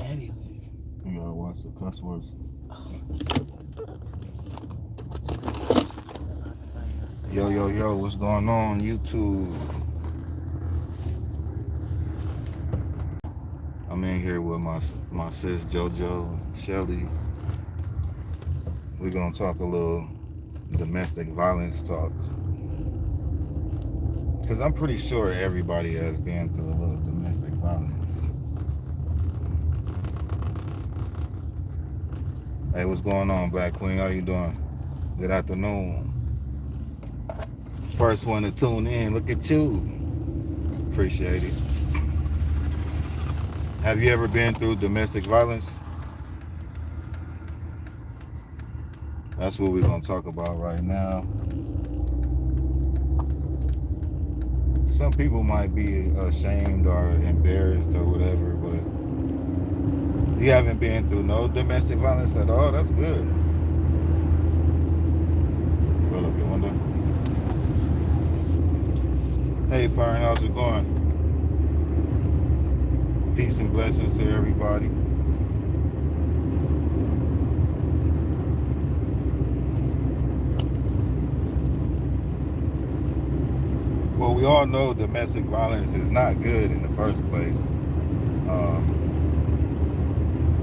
anything. You gotta watch the cuss words. Yo, what's going on YouTube? I'm in here with my sis JoJo and Shelly. We're gonna talk a little domestic violence talk. Because I'm pretty sure everybody has been through a little domestic violence. Hey, what's going on, Black Queen? How you doing? Good afternoon. First one to tune in. Look at you. Appreciate it. Have you ever been through domestic violence? That's what we're going to talk about right now. Some people might be ashamed or embarrassed or whatever, but you haven't been through no domestic violence at all? That's good. Roll up your window. Hey, Fern, how's it going? Peace and blessings to everybody. Well, we all know domestic violence is not good in the first place.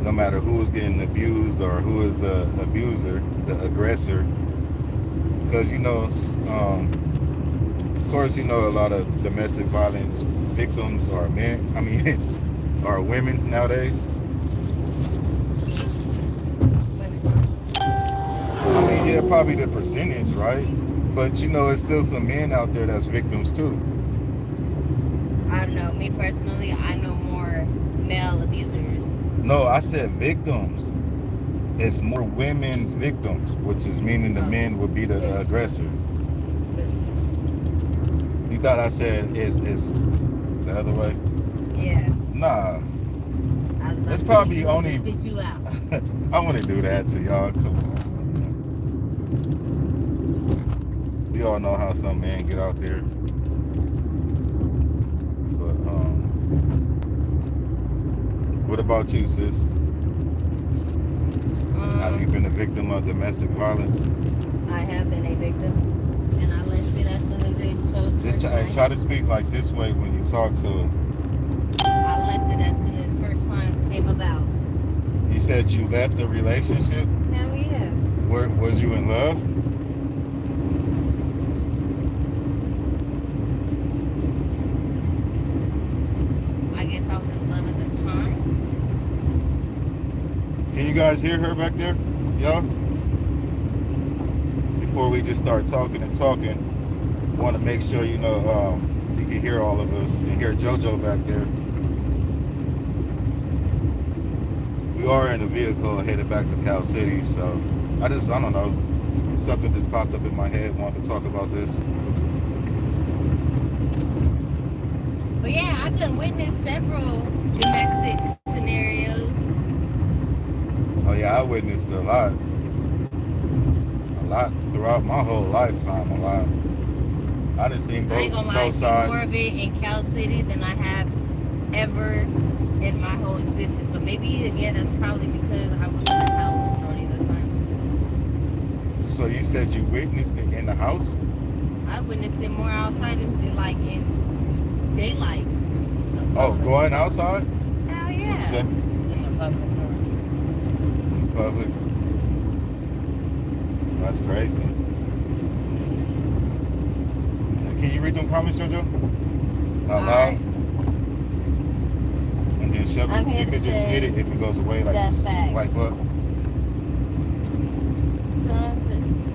No matter who is getting abused or who is the abuser, the aggressor. Because, of course, a lot of domestic violence victims are are women nowadays. Yeah, probably the percentage, right? But, it's still some men out there that's victims too. I don't know. Me personally, I know more male abusers. No, I said victims. It's more women victims, which is meaning the men would be the aggressor. You thought I said it's the other way? Yeah. Nah. It's probably only. Spit you out. I want to do that to y'all. Come on. We all know how some men get out there. But what about you, sis? Have you been a victim of domestic violence? I have been a victim, and I left it as soon as it showed. Try to speak like this way when you talk to. I left it as soon as first signs came about. You said you left a relationship? Hell yeah. Was you in love? I guess I was in love at the time. Can you guys hear her back there? Y'all? Before we just start talking, want to make sure you can hear all of us and hear JoJo back there. We are in a vehicle headed back to Cal City, so I don't know, something just popped up in my head, wanted to talk about this. But yeah, I've done witnessed several domestic scenarios. Oh yeah, I witnessed a lot throughout my whole lifetime. A lot. I done seen both sides. I ain't gonna lie, I see more of it in Cal City than I have ever in my whole existence. But maybe again, that's probably because I was in the house majority of the time. So you said you witnessed it in the house? I witnessed it more outside in daylight. Oh, going outside? Hell yeah. What'd you say? In the public park. Public. That's crazy. Can you read them comments, JoJo? Out loud? Right. And then Shelby, you could just hit it if it goes away, like just swipe up. Son's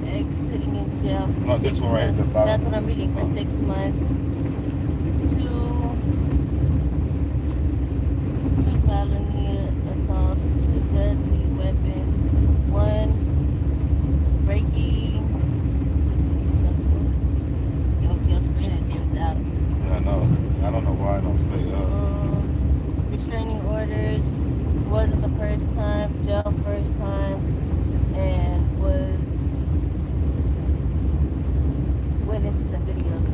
exiting in jail for No, this one right at the bottom. That's what I'm reading, for 6 months. Two felony assaults, 2 deadly weapons, 1 breaking. Your screen is dimmed out. Yeah, I know. I don't know why I don't stay up. Restraining orders, wasn't the first time, jail first time, and was witnesses and videos.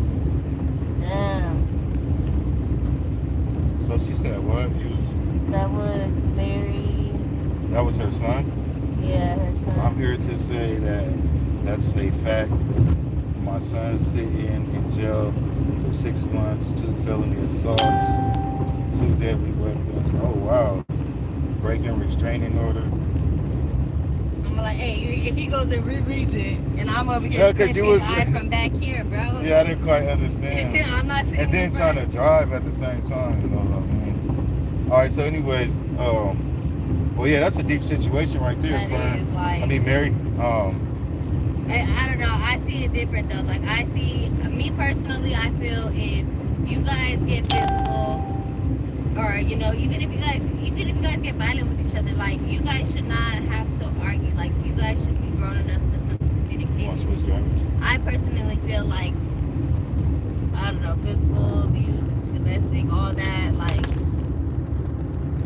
Damn. So she said what? That was Mary. That was her son? Yeah, her son. I'm here to say that that's a fact. My son's sitting in jail for 6 months, 2 felony assaults, 2 deadly weapons. Oh, wow. Breaking restraining order. I'm like, hey, if he goes and rereads it, and I'm over here No, 'cause scratching you was- eye from back here, bro. Yeah, I didn't quite understand. I'm not saying And then trying to drive at the same time, you know what I mean? All right, so anyways, well, yeah, that's a deep situation right there, That Fern. is, like- I mean, Mary, I don't know. I see it different though. Like I see, me personally, I feel if you guys get physical, or you know, even if you guys get violent with each other, like you guys should not have to argue. Like you guys should be grown enough to come to want to communication. switch drivers? I personally feel like, I don't know, physical abuse, domestic, all that. Like,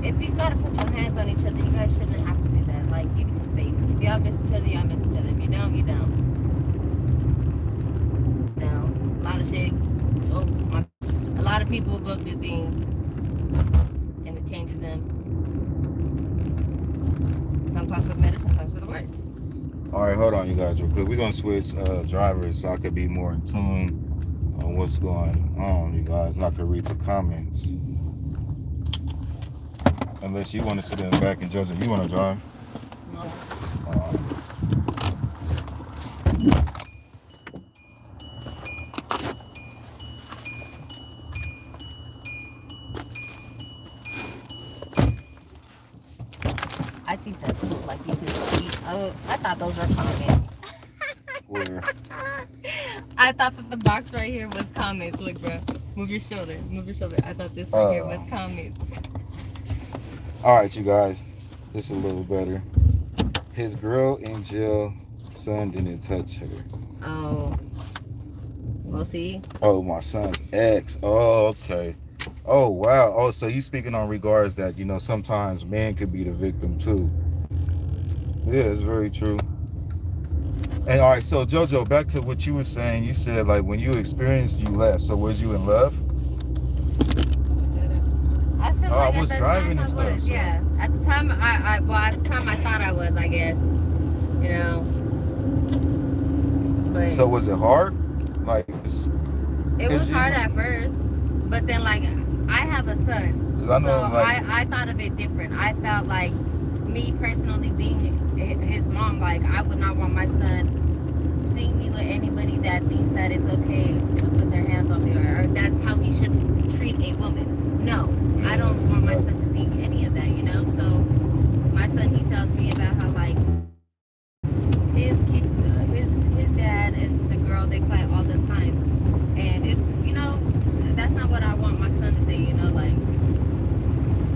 if you gotta put your hands on each other, you guys shouldn't have to do that. Like, give it space. If y'all miss each other, y'all miss each other. If you don't, you don't. Now, a lot of shit. A lot of people go through things, and it changes them. Sometimes for the better, sometimes for the worse. All right, hold on, you guys, real quick. We're going to switch drivers so I could be more in tune on what's going on, you guys, and I could read the comments. Unless you want to sit in the back and Joseph, you want to drive? No. I think that's just like you can see. Oh, I thought those were comments. Where? I thought that the box right here was comments. Look, bro. Move your shoulder. Move your shoulder. I thought this right here was comments. All right, you guys. This is a little better. His girl in jail, son didn't touch her. Oh. Well, see? Oh, my son's ex. Oh, okay. Oh, wow. Oh, so you speaking on regards that, you know, sometimes man could be the victim too. Yeah, it's very true. And all right, so JoJo, back to what you were saying. You said like when you experienced, you left. So was you in love? I said, Oh, like, I was at the driving time and I stuff, was, so- yeah. At the time, I thought I was, I guess. You know. But So was it hard? Like, it was hard at first, but then like I have a son, 'cause I know, so like- I thought of it different. I felt like me personally being his mom, like I would not want my son seeing me with anybody that thinks that it's okay to put their hands on me, or that's how he should treat a woman. No, I don't want my son to think any of that, you know. So my son, he tells me about how like his kids, his dad and the girl, they fight all the time, and it's, you know, that's not what I want my son to say, you know, like.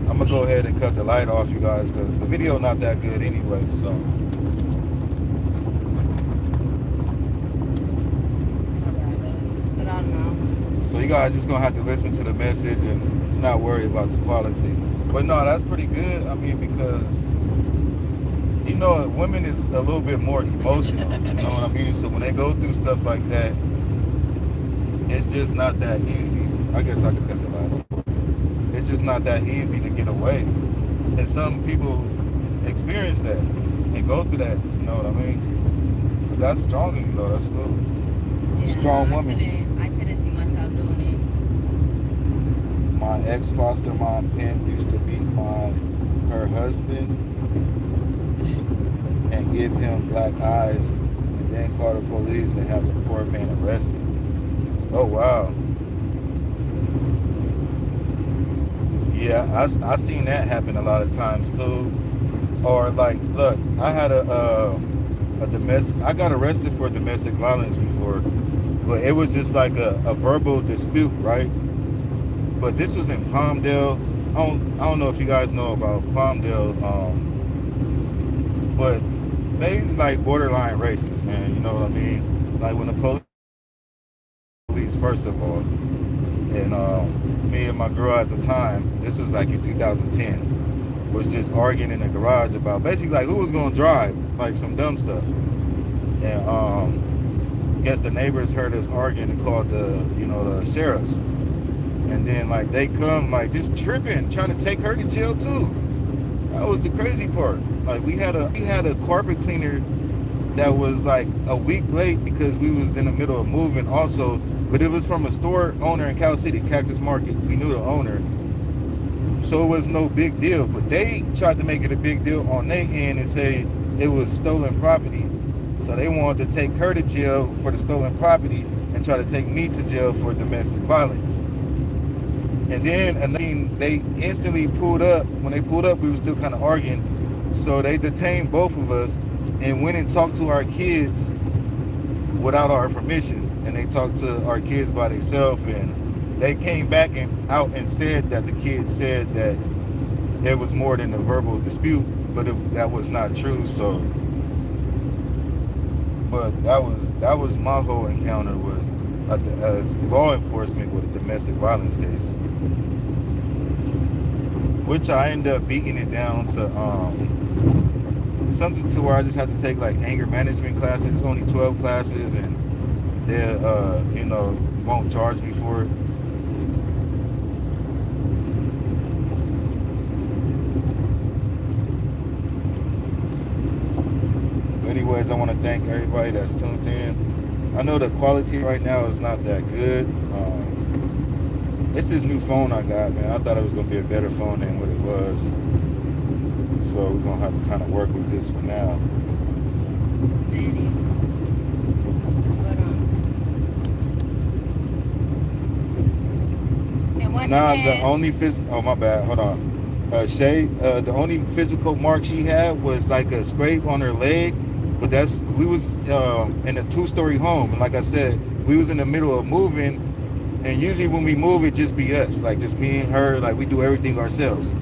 I'm gonna go ahead and cut the light off, you guys, because the video not that good anyway. So But I don't know. so you guys just gonna have to listen to the message and not worry about the quality. But no, that's pretty good. I mean, because you know, women is a little bit more emotional. You know what I mean? So when they go through stuff like that, it's just not that easy. I guess I could cut the light off. It's just not that easy to get away. And some people experience that and go through that. You know what I mean? But that's strong in you, though. That's cool. Yeah, Strong no, woman. I couldn't see myself doing My ex foster mom pimp used to beat her husband and give him black eyes and then call the police and have the poor man arrested. Oh, wow. Yeah, I seen that happen a lot of times too. Or like, look, I had a domestic, I got arrested for domestic violence before, but it was just like a verbal dispute, right? But this was in Palmdale. I don't know if you guys know about Palmdale, but they like borderline racist, man. You know what I mean? Like when the police, first of all, and me and my girl at the time, this was like in 2010, was just arguing in the garage about basically like who was gonna drive, like some dumb stuff. And guess the neighbors heard us arguing and called the sheriffs. And then like they come like just tripping, trying to take her to jail too. That was the crazy part. Like we had a carpet cleaner that was like a week late because we was in the middle of moving also, but it was from a store owner in Cal City, Cactus Market. We knew the owner, so it was no big deal. But they tried to make it a big deal on their end and say it was stolen property. So they wanted to take her to jail for the stolen property and try to take me to jail for domestic violence. And then they instantly pulled up. When they pulled up, we were still kind of arguing. So they detained both of us and went and talked to our kids without our permissions. And they talked to our kids by themselves. And they came back and out and said that the kids said that it was more than a verbal dispute, but that was not true. So, but that was my whole encounter with as law enforcement with a domestic violence case, which I ended up beating it down to something to where I just had to take like anger management classes. It's only 12 classes, and they won't charge me for it. But anyways, I want to thank everybody that's tuned in. I know the quality right now is not that good. It's this new phone I got, man. I thought it was going to be a better phone than what it was. So we're going to have to kind of work with this for now. The only oh my bad, hold on. Shay, the only physical mark she had was like a scrape on her leg. But we was in a 2-story home, and like I said, we was in the middle of moving, and usually when we move, it just be us, like just me and her, like we do everything ourselves.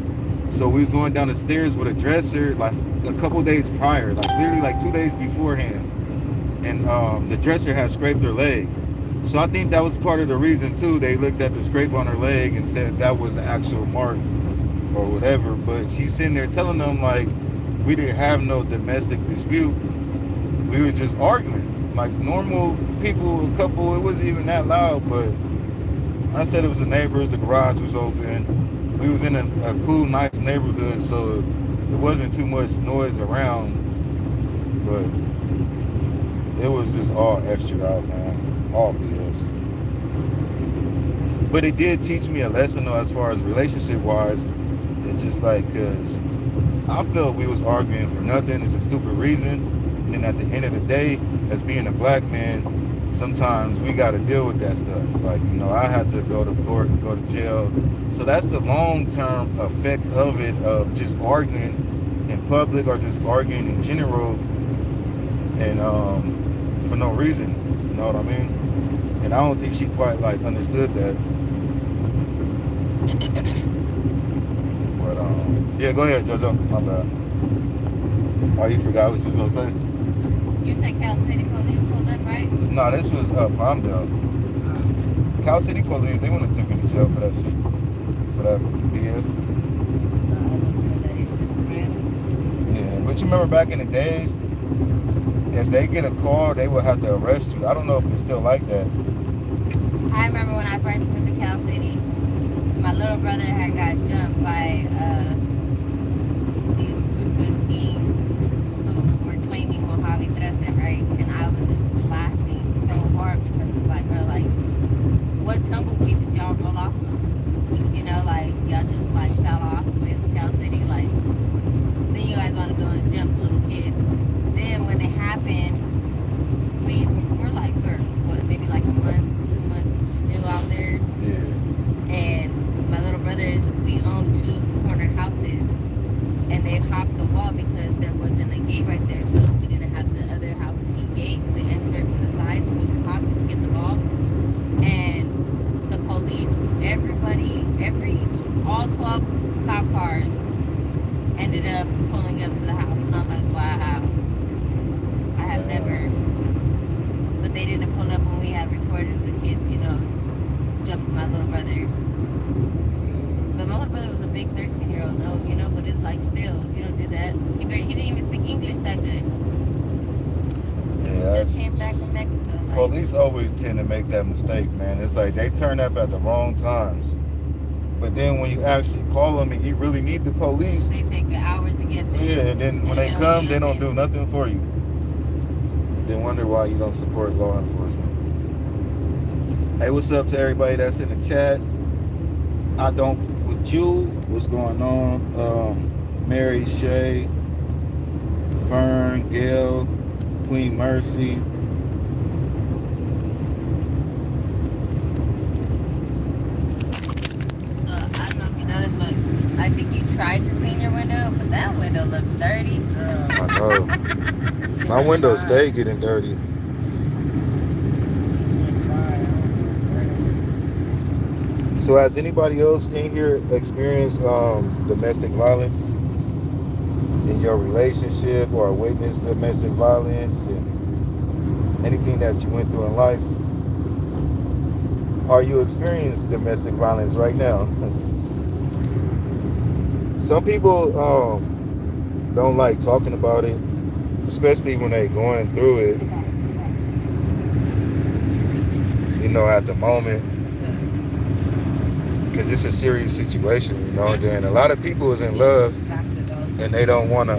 So we was going down the stairs with a dresser, like a couple days prior, like literally like 2 days beforehand, and the dresser had scraped her leg. So I think that was part of the reason too. They looked at the scrape on her leg and said that was the actual mark or whatever. But she's sitting there telling them like we didn't have no domestic dispute. We was just arguing like normal people, a couple. It wasn't even that loud, but I said it was the neighbors. The garage was open. We was in a cool, nice neighborhood, so there wasn't too much noise around. But it was just all extra out, man. All BS. But it did teach me a lesson, though, as far as relationship-wise. It's just like, because I felt we was arguing for nothing. It's a stupid reason. And at the end of the day, as being a black man, sometimes we got to deal with that stuff. Like, I had to go to court and go to jail. So that's the long-term effect of it, of just arguing in public or just arguing in general and for no reason. You know what I mean? And I don't think she quite, like, understood that. But, yeah, go ahead, JoJo. My bad. Oh, you forgot what you was going to say? You said Cal City police pulled up, right? No, this was Palmdale. Cal City police, they wouldn't have took me to jail for that shit. For that BS. Yeah, but you remember back in the days, if they get a call, they would have to arrest you. I don't know if it's still like that. I remember when I first moved to Cal City, my little brother had got jumped by these group of teens who were claiming Mojave Trece, right? And I was just laughing so hard because it's like, bro, like, what tumbleweed did y'all roll off of? Like, y'all just, like, fell off with Cal City, like, then you guys want to go and jump little kids. Then when it happened, we were like, maybe like a month, 2 months new out there. Yeah. And my little brothers, we owned 2 corner houses. And they hopped the wall because there wasn't a gate right there. So we didn't have the other house key gates to enter from the side. So we just hopped it to get the ball. And the police, all 12 cop cars ended up pulling up to the house. And I'm like, wow. I have never. But they didn't pull up when we had recorded the kids, jumping my little brother. But my little brother was a big 13-year-old, though, but it's like still, you don't do that. He didn't even speak English that good. Yeah, he just came back from Mexico. Police always tend to make that mistake, man. It's like they turn up at the wrong times. But then when you actually call them and you really need the police, They take the hours to get there. yeah, and then when they come, they don't do nothing for you. Then wonder why you don't support law enforcement. Hey, what's up to everybody that's in the chat? I don't with you. What's going on? Mary, Shay, Fern, Gail, Queen Mercy. So I don't know if you noticed, but I think you tried to clean your window, but that window looks dirty. I know. My window stay getting dirty. So has anybody else in here experienced domestic violence in your relationship or witnessed domestic violence and anything that you went through in life? Are you experiencing domestic violence right now? Some people don't like talking about it, especially when they're going through it, you know, at the moment. Because it's a serious situation, you know. Then a lot of people is in love and they don't want to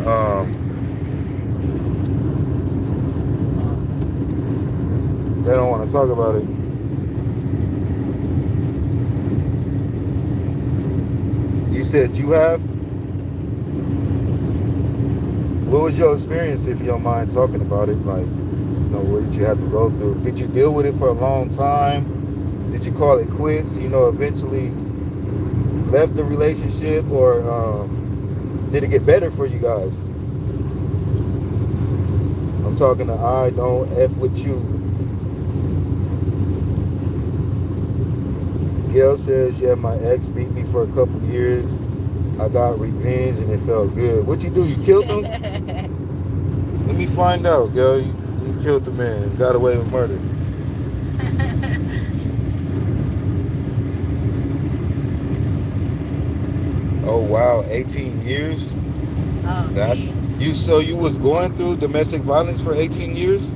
talk about it. You said you have? What was your experience, if you don't mind talking about it? Like, you know, what did you have to go through? Did you deal with it for a long time? Did you call it quits, you know, eventually left the relationship, or did it get better for you guys? I'm talking to I don't F with you. Gail says, yeah, my ex beat me for a couple years. I got revenge and it felt good. What'd you do? You killed him? Let me find out, Gail. You killed the man and got away with murder. Oh wow, 18 years? Oh, that's you. So you was going through domestic violence for 18 years?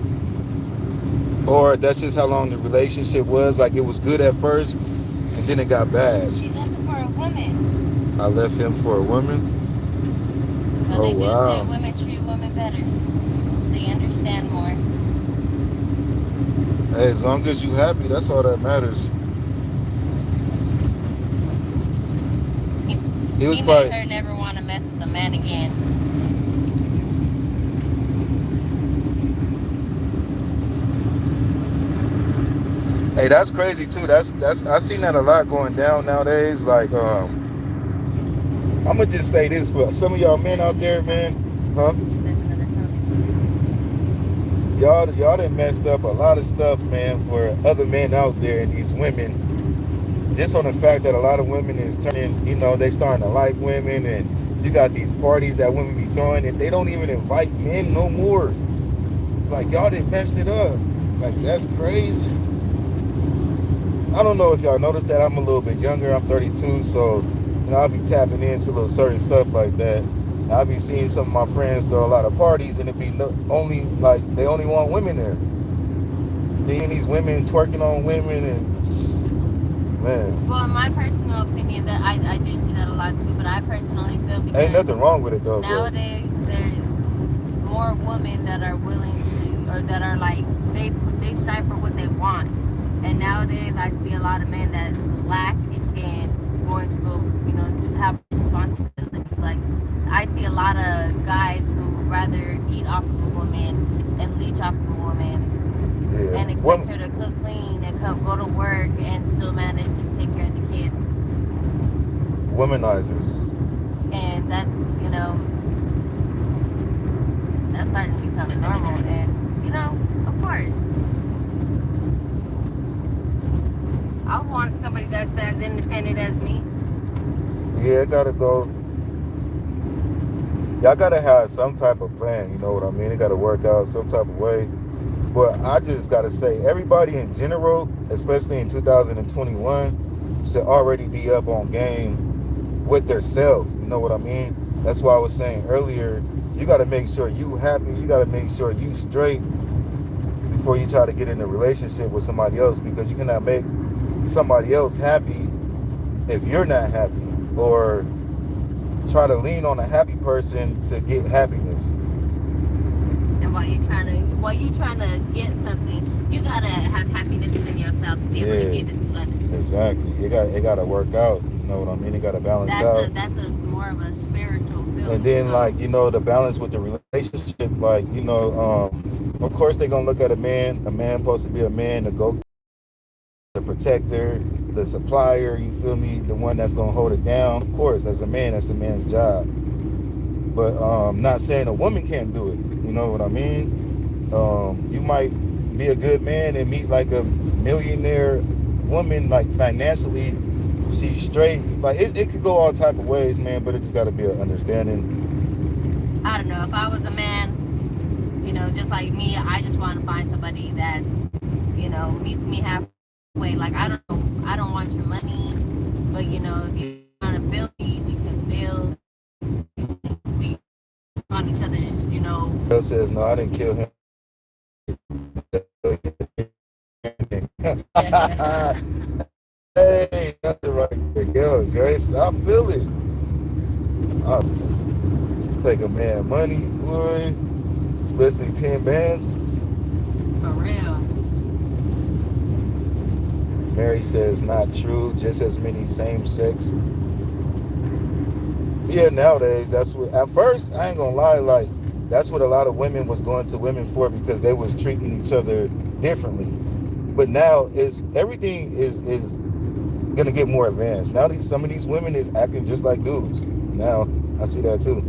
Or that's just how long the relationship was? Like it was good at first and then it got bad? She left him for a woman. I left him for a woman? But oh they do wow. say women treat women better. They understand more. Hey, as long as you happy, that's all that matters. He was made her never want to mess with a man again. Hey, that's crazy too. That's I seen that a lot going down nowadays. Like, I'm gonna just say this for some of y'all men out there, man, huh? Y'all done messed up a lot of stuff, man, for other men out there and these women. Just on the fact that a lot of women is turning, you know, they starting to like women, and you got these parties that women be throwing and they don't even invite men no more. Like, y'all done messed it up. Like, that's crazy. I don't know if y'all noticed that. I'm a little bit younger. I'm 32, so, you know, I'll be tapping into little certain stuff like that. I'll be seeing some of my friends throw a lot of parties and it be only, like, they only want women there. Then these women twerking on women and... Man. Well, in my personal opinion, that I do see that a lot too, but I personally feel because ain't nothing wrong with it though. Nowadays, there's more women that are willing to, or that are like they strive for what they want, and nowadays I see a lot of men that's lack and going to go, you know, to have responsibilities. Like I see a lot of guys who would rather eat off of a woman and leech off of a woman, yeah, and expect her to cook clean and go to work and still manage to take care of the kids. Womanizers. And that's, you know, that's starting to become normal. And, you know, of course, I would want somebody that's as independent as me. Yeah, it gotta go. Y'all gotta have some type of plan, you know what I mean? It gotta work out some type of way. But I just gotta say, everybody in general, especially in 2021, should already be up on game with their self. You know what I mean? That's why I was saying earlier, you gotta make sure you happy. You gotta make sure you straight before you try to get in a relationship with somebody else, because you cannot make somebody else happy if you're not happy, or try to lean on a happy person to get happiness. And while you trying to get something, you gotta have happiness within yourself to be able to give it to others. Exactly. It gotta work out. You know what I mean? It gotta balance out. That's a more of a spiritual feeling. And then, like, you know, the balance with the relationship, like, you know, of course they're gonna look at a man. A man supposed to be a man, the protector, the supplier, you feel me, the one that's gonna hold it down. Of course, as a man, that's a man's job. But not saying a woman can't do it. You know what I mean? You might be a good man and meet like a millionaire woman, like financially, she's straight. Like it could go all type of ways, man. But it just got to be an understanding. I don't know. If I was a man, you know, just like me, I just want to find somebody that's, you know, meets me halfway. Like I don't want your money, but you know, if you want to build me, we can build. We on each other's, you know. Bill says no, I didn't kill him. Hey, nothing right there, girl, Grace. I feel it. I'll take a man money, boy, especially 10 bands. For real. Mary says not true. Just as many same sex. Yeah, nowadays that's what. At first, I ain't gonna lie, like that's what a lot of women was going to women for because they was treating each other differently. But now everything is gonna get more advanced. Now some of these women is acting just like dudes. Now I see that too.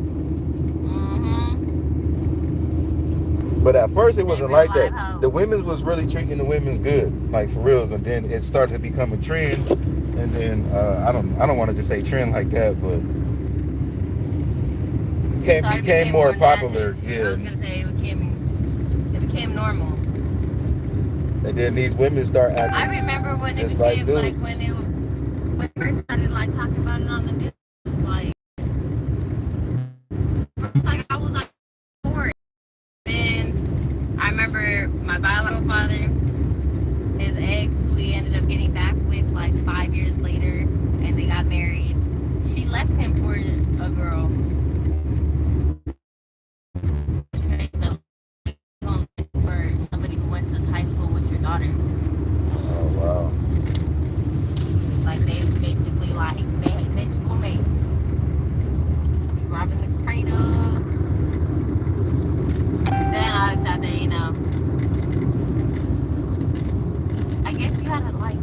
But at first it wasn't like that. Hoes. The women was really treating the women's good, like for reals. And then it started to become a trend. And then I don't want to just say trend like that, but became more popular. Yeah. I was gonna say it became normal. And then these women start acting. I remember when it just became like like when it first started like talking about it on the news. Like first, like I was like for it. Then I remember my biological father, his ex, who he ended up getting back with like 5 years later, and they got married. She left him for a girl. For somebody who went to high school with your daughters. Oh wow. Like they basically like they schoolmates. Robbing the cradle. Then I sat there, you know. I guess you gotta like,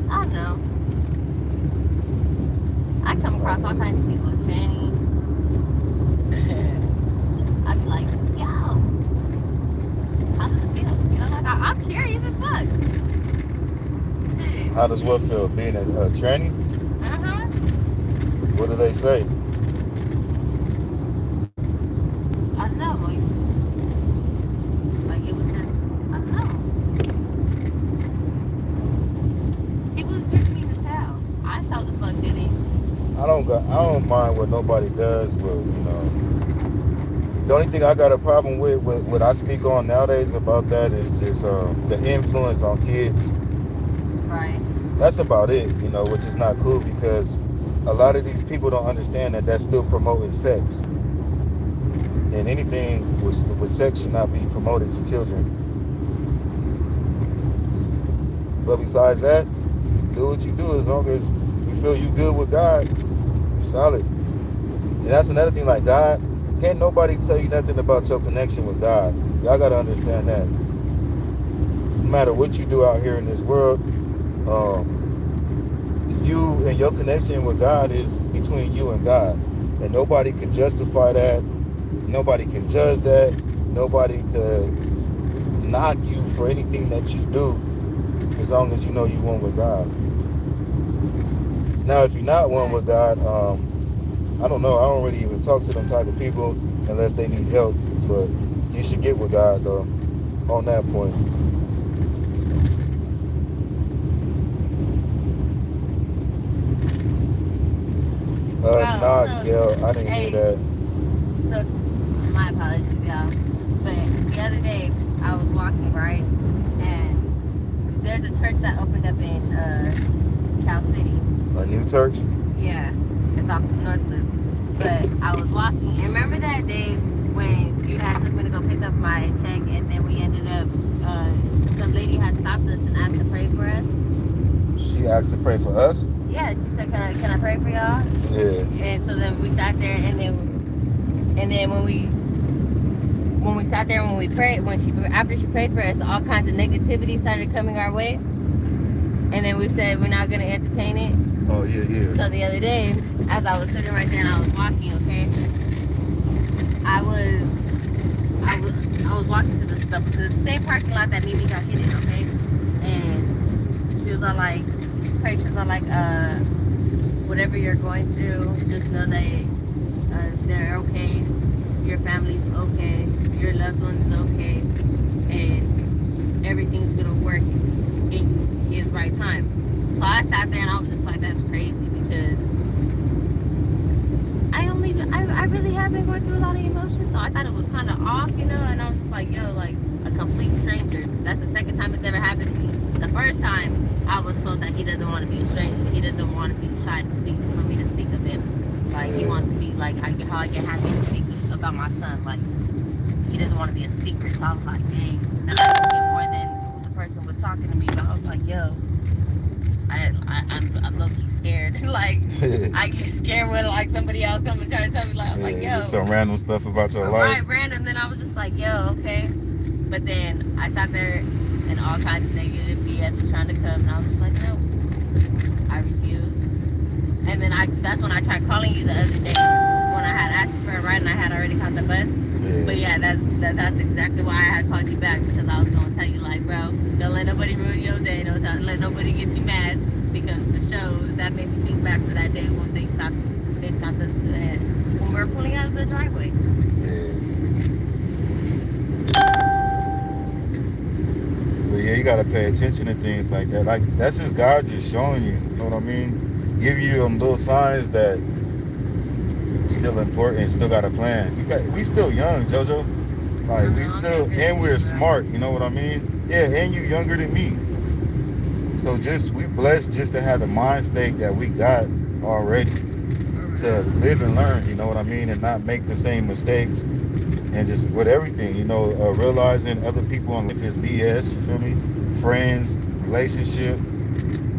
I don't know. I come across all kinds of people, trannies. I'd be like, yo, how does it feel? You know, like I'm curious as fuck. Shit. How does what feel? Being a tranny? Uh-huh. What do they say? I don't know. Like it was just, I don't know. People just picked me to tell. I sure the fuck did it. I don't mind what nobody does, but you know, the only thing I got a problem with what I speak on nowadays about that is just the influence on kids. Right. That's about it, you know, which is not cool because a lot of these people don't understand that that's still promoting sex. And anything with sex should not be promoted to children. But besides that, do what you do as long as you feel you good with God, you're solid. And that's another thing, like God, can't nobody tell you nothing about your connection with God. Y'all gotta understand that. No matter what you do out here in this world, you and your connection with God is between you and God. And nobody can justify that. Nobody can judge that. Nobody could knock you for anything that you do as long as you know you one with God. Now, if you're not one with God, I don't know. I don't really even talk to them type of people unless they need help. But you should get with God, though, on that point. Gail, I didn't hear that. So, my apologies, y'all. But the other day, I was walking, right? And there's a church that opened up in Cal City. A new church? Yeah, it's off North Loop. But I was walking, and remember that day when you had took me to go pick up my check, and then we ended up, some lady had stopped us and asked to pray for us. She asked to pray for us? Yeah, she said, can I pray for y'all? Yeah. And so then we sat there, and then when we sat there, when we prayed, after she prayed for us, all kinds of negativity started coming our way. And then we said we're not gonna entertain it. Oh yeah. So the other day, as I was sitting right there and I was walking, okay, I was walking to the same parking lot that Mimi got hit in, okay? And she was all like, whatever you're going through, just know that they're okay, your family's okay, your loved ones is okay, and everything's gonna work in his right time. So I sat there and I was just like, that's crazy, because I really have been going through a lot of emotions, so I thought it was kind of off, you know, and I was just like, yo, like a complete stranger. That's the second time it's ever happened to me. The first time I was told that he doesn't want to be a stranger. He doesn't want to be shy to speak, for me to speak of him. Like, he wants to be like how I get happy to speak about my son. Like, he doesn't want to be a secret. So I was like, dang, that I knew him more than who the person was talking to me. But I was like, yo, I'm low-key scared. Like, I get scared when like somebody else comes and try to tell me, like, I'm like, yo, just some random stuff about your life. Right, random. Then I was just like, yo, okay. But then I sat there and all kinds of negative BS was trying to come, and I was just like, no, I refuse. And then that's when I tried calling you the other day when I had asked you for a ride and I had already caught the bus. Yeah. But yeah, that's exactly why I had called you back, because I was gonna tell you, like, bro, don't let nobody ruin your day. Don't let nobody get you mad, because the show that made me think back to that day when they stopped us when we were pulling out of the driveway. But yeah, you gotta pay attention to things like that. Like, that's just God just showing you. You know what I mean? Give you them little signs that still important, still got a plan. We still young, JoJo. Like, we still, and we're smart. You know what I mean? Yeah, and you younger than me. So we blessed just to have the mind state that we got already to live and learn. You know what I mean? And not make the same mistakes. And just with everything, you know, realizing other people in life is BS, you feel me? Friends, relationship,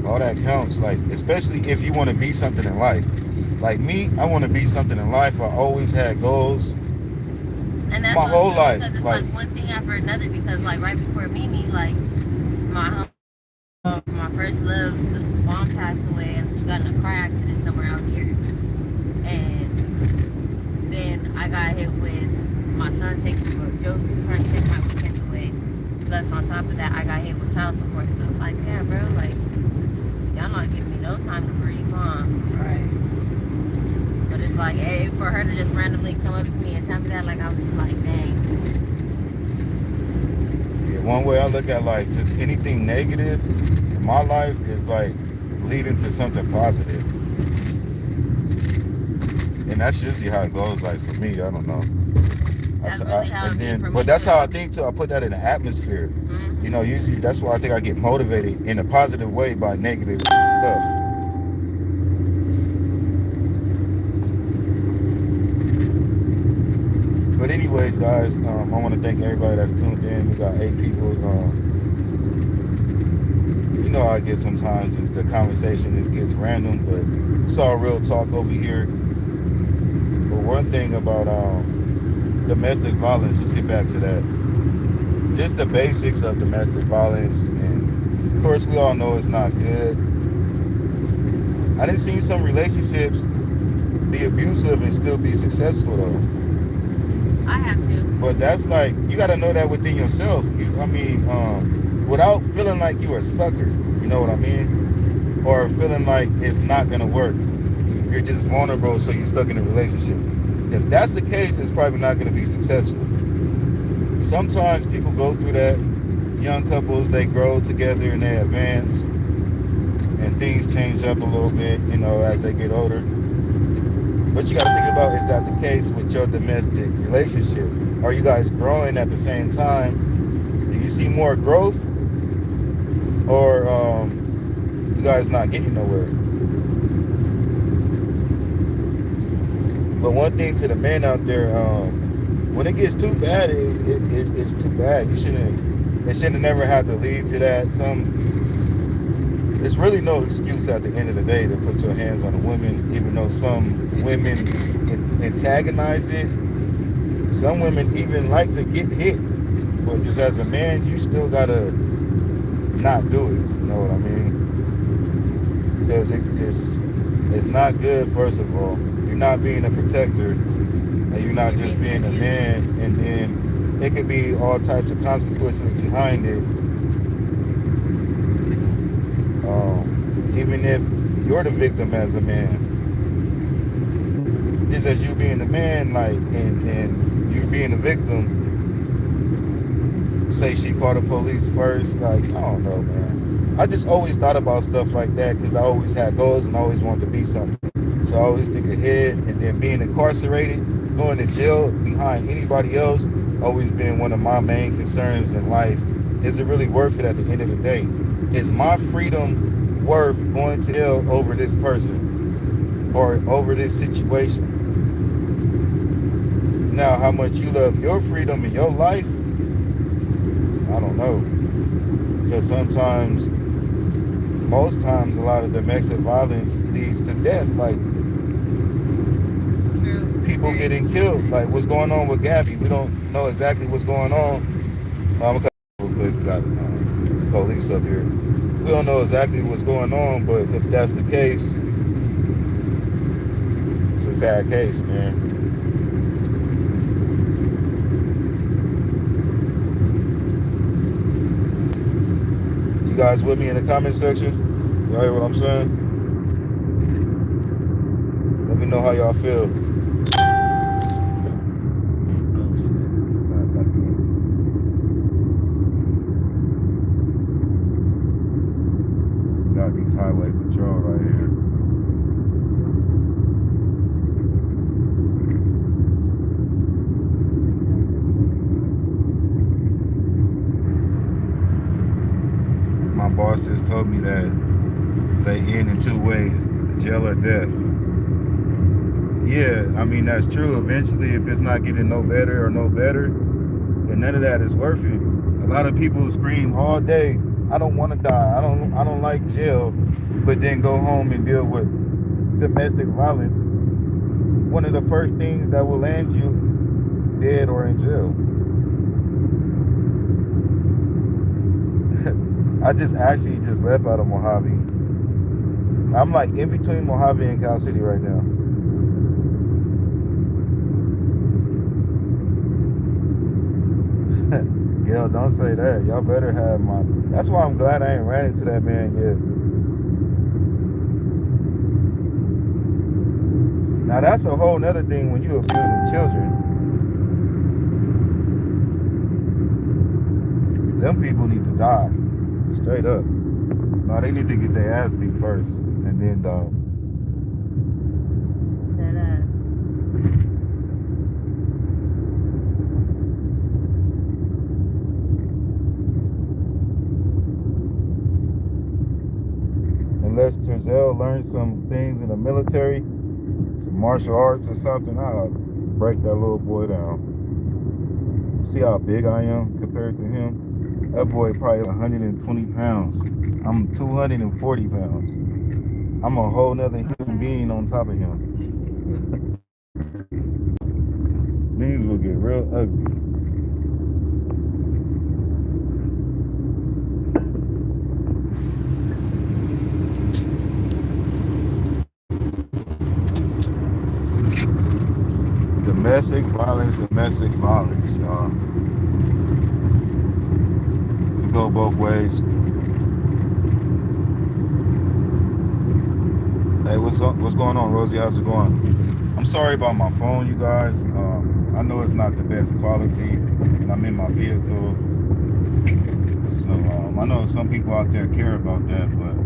all that counts. Like, especially if you want to be something in life. Like me, I want to be something in life. I always had goals. And that's my whole life. Because it's like one thing after another. Because like right before Mimi, like my first love's mom passed away, and she got in a car accident somewhere out here. And then I got hit with my son Joe trying to take my weekends away. Plus, on top of that, I got hit with child support. So it's like, yeah, bro, like, y'all not giving me no time to breathe, huh? Right. But it's like, hey, for her to just randomly come up to me and tell me that, like, I was just like, dang. Yeah, one way I look at, like, just anything negative in my life is, like, leading to something positive. And that's usually how it goes, like, for me. I don't know. That's really how it is for me. But that's how I think, too. I put that in the atmosphere. Mm-hmm. You know, usually that's why I think I get motivated in a positive way by negative stuff. But anyways, guys, I want to thank everybody that's tuned in. We got 8 people. You know how I get sometimes is the conversation just gets random, but it's all real talk over here. But one thing about domestic violence, let's get back to that. Just the basics of domestic violence, and of course we all know it's not good. I done seen some relationships be abusive and still be successful though. I have to. But that's like, you got to know that within yourself. Without feeling like you're a sucker, you know what I mean? Or feeling like it's not going to work. You're just vulnerable, so you're stuck in a relationship. If that's the case, it's probably not going to be successful. Sometimes people go through that. Young couples, they grow together and they advance. And things change up a little bit, you know, as they get older. But you got to think about, is that the case with your domestic relationship? Are you guys growing at the same time? Do you see more growth? Or do you guys not getting nowhere. But one thing to the men out there, when it gets too bad, it's too bad. It shouldn't never have to lead to that. There's really no excuse at the end of the day to put your hands on a woman, even though some women antagonize it. Some women even like to get hit. But just as a man, you still gotta not do it. You know what I mean? Because it's not good, first of all. You're not being a protector, and you're not just being a man, and then it could be all types of consequences behind it. Even if you're the victim as a man, just as you being the man, like, and you being the victim, say she called the police first, like, I don't know, man. I just always thought about stuff like that because I always had goals and I always wanted to be something. So I always think ahead, and then being incarcerated, going to jail behind anybody else, always been one of my main concerns in life. Is it really worth it at the end of the day? Is my freedom worth going to jail over this person or over this situation? Now, how much you love your freedom in your life, I don't know. Because most times, a lot of domestic violence leads to death. Like, people getting killed. Like, what's going on with Gabby? We don't know exactly what's going on. Because we got police up here. We don't know exactly what's going on, but if that's the case, it's a sad case, man. You guys with me in the comment section? Y'all hear what I'm saying? Let me know how y'all feel. Got these highway patrol right here. My boss just told me that they end in two ways, jail or death. Yeah, I mean, that's true. Eventually, if it's not getting no better, then none of that is worth it. A lot of people scream all day, I don't want to die, I don't like jail, but then go home and deal with domestic violence. One of the first things that will land you dead or in jail. I just left out of Mojave. I'm like in between Mojave and Cal City right now. Yo, don't say that. Y'all better have my... That's why I'm glad I ain't ran into that man yet. Now that's a whole nother thing when you abusing children. Them people need to die. Straight up. No, they need to get their ass beat first, and then dog. Unless Terzel learned some things in the military, some martial arts or something, I'll break that little boy down. See how big I am compared to him? That boy probably 120 pounds. I'm 240 pounds. I'm a whole nother human being on top of him. Things will get real ugly. Domestic violence, y'all. It go both ways. Hey, what's going on, Rosie? How's it going? I'm sorry about my phone, you guys. I know it's not the best quality, and I'm in my vehicle. So I know some people out there care about that, but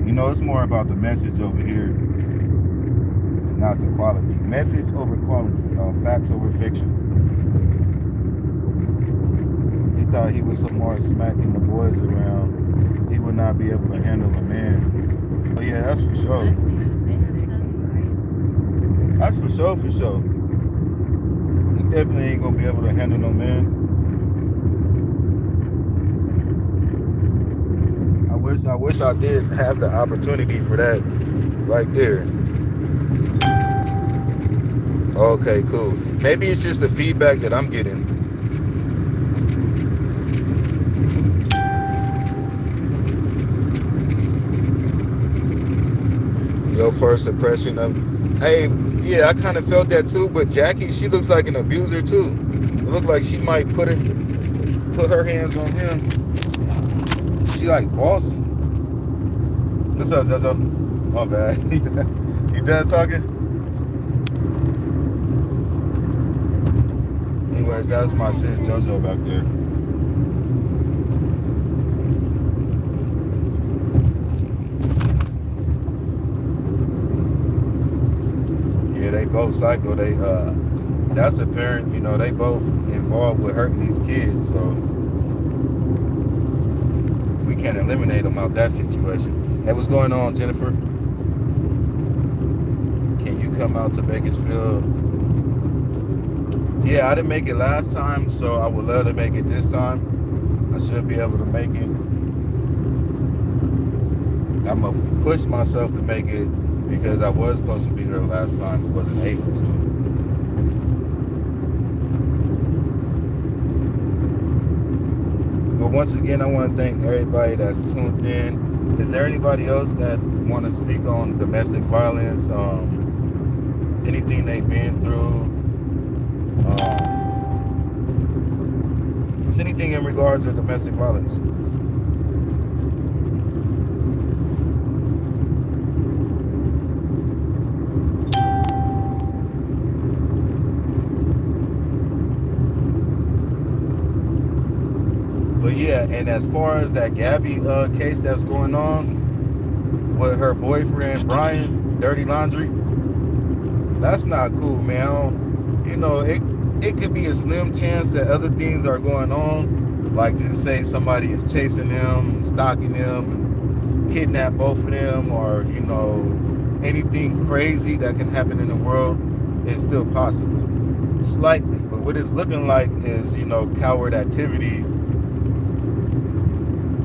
you know, it's more about the message over here, and not the quality. Message over quality, facts over fiction. thought he was some more smacking the boys around. He would not be able to handle a man. Oh yeah, that's for sure. That's for sure, for sure. He definitely ain't gonna be able to handle no man. I wish I did have the opportunity for that right there. Okay, cool. Maybe it's just the feedback that I'm getting. Your first impression of, hey, yeah, I kind of felt that too. But Jackie, she looks like an abuser too. It looked like she might put her hands on him. She like bossy. What's up, JoJo? My bad. You done talking? Anyways, that's my sis JoJo back there. Yeah, they both psycho. That's apparent, you know, they both involved with hurting these kids, so we can't eliminate them out that situation. Hey, what's going on, Jennifer? Can you come out to Bakersfield? Yeah, I didn't make it last time, so I would love to make it this time. I should be able to make it. I'm going to push myself to make it because I was supposed to be there last time, but wasn't able to. But once again, I want to thank everybody that's tuned in. Is there anybody else that want to speak on domestic violence? Anything they've been through? Is anything in regards to domestic violence? But yeah, and as far as that Gabby case that's going on with her boyfriend Brian, dirty laundry, that's not cool, man. You know, it could be a slim chance that other things are going on, like just say somebody is chasing them, stalking them, and kidnap both of them, or you know, anything crazy that can happen in the world is still possible, slightly. But what it's looking like is, you know, coward activities.